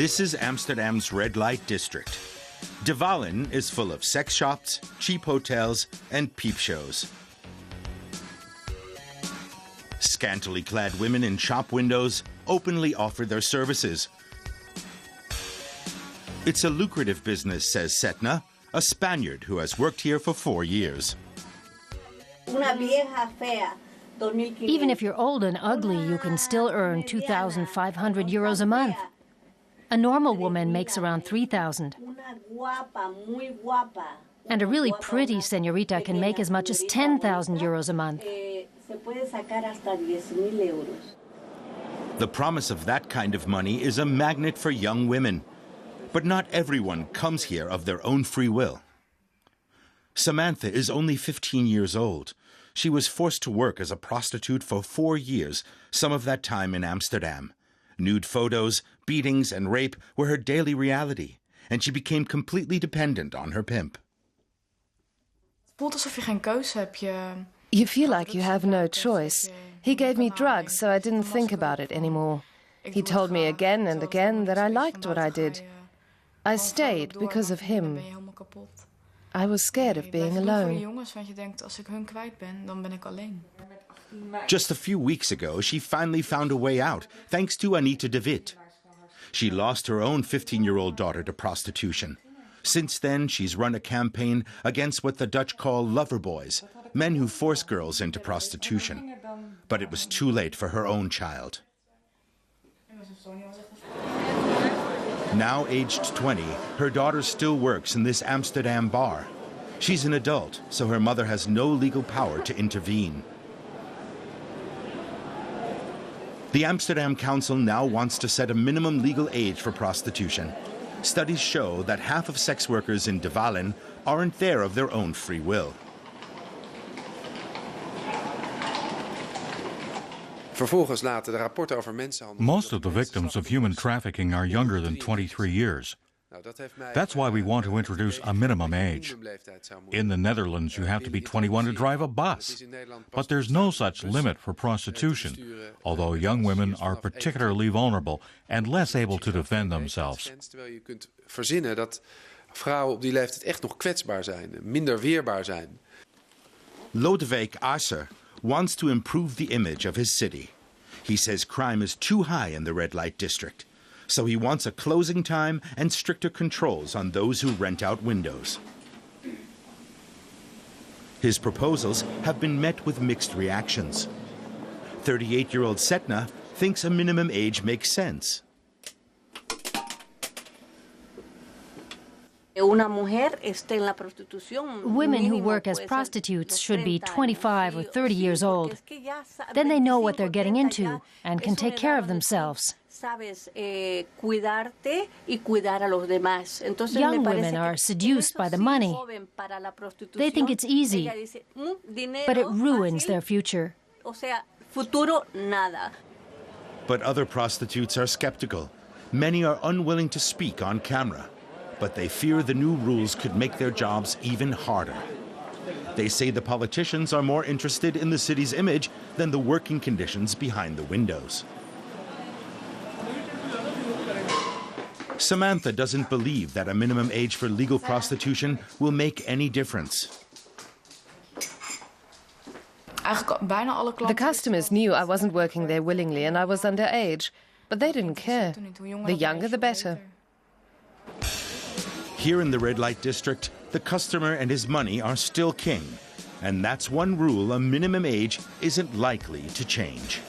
This is Amsterdam's red light district. De Wallen is full of sex shops, cheap hotels, and peep shows. Scantily clad women in shop windows openly offer their services. It's a lucrative business, says Setna, a Spaniard who has worked here for 4 years. Even if you're old and ugly, you can still earn 2,500 euros a month. A normal woman makes around 3,000. And a really pretty señorita can make as much as 10,000 euros a month. The promise of that kind of money is a magnet for young women. But not everyone comes here of their own free will. Samantha is only 15 years old. She was forced to work as a prostitute for 4 years, some of that time in Amsterdam. Nude photos, beatings, and rape were her daily reality, and she became completely dependent on her pimp. You feel like you have no choice. He gave me drugs, so I didn't think about it anymore. He told me again and again that I liked what I did. I stayed because of him. I was scared of being alone. Just a few weeks ago, she finally found a way out, thanks to Anita de Wit. She lost her own 15-year-old daughter to prostitution. Since then, she's run a campaign against what the Dutch call lover boys, men who force girls into prostitution. But it was too late for her own child. Now aged 20, her daughter still works in this Amsterdam bar. She's an adult, so her mother has no legal power to intervene. The Amsterdam Council now wants to set a minimum legal age for prostitution. Studies show that half of sex workers in De Wallen aren't there of their own free will. Most of the victims of human trafficking are younger than 23 years. That's why we want to introduce a minimum age. In the Netherlands, you have to be 21 to drive a bus. But there's no such limit for prostitution, although young women are particularly vulnerable and less able to defend themselves. Lodewijk Aser wants to improve the image of his city. He says crime is too high in the red light district, so he wants a closing time and stricter controls on those who rent out windows. His proposals have been met with mixed reactions. 38-year-old Setna thinks a minimum age makes sense. Women who work as prostitutes should be 25 or 30 years old. Then they know what they're getting into and can take care of themselves. Young women are seduced by the money. They think it's easy, but it ruins their future. But other prostitutes are skeptical. Many are unwilling to speak on camera, but they fear the new rules could make their jobs even harder. They say the politicians are more interested in the city's image than the working conditions behind the windows. Samantha doesn't believe that a minimum age for legal prostitution will make any difference. The customers knew I wasn't working there willingly and I was underage, but they didn't care. The younger, the better. Here in the red light district, the customer and his money are still king. And that's one rule a minimum age isn't likely to change.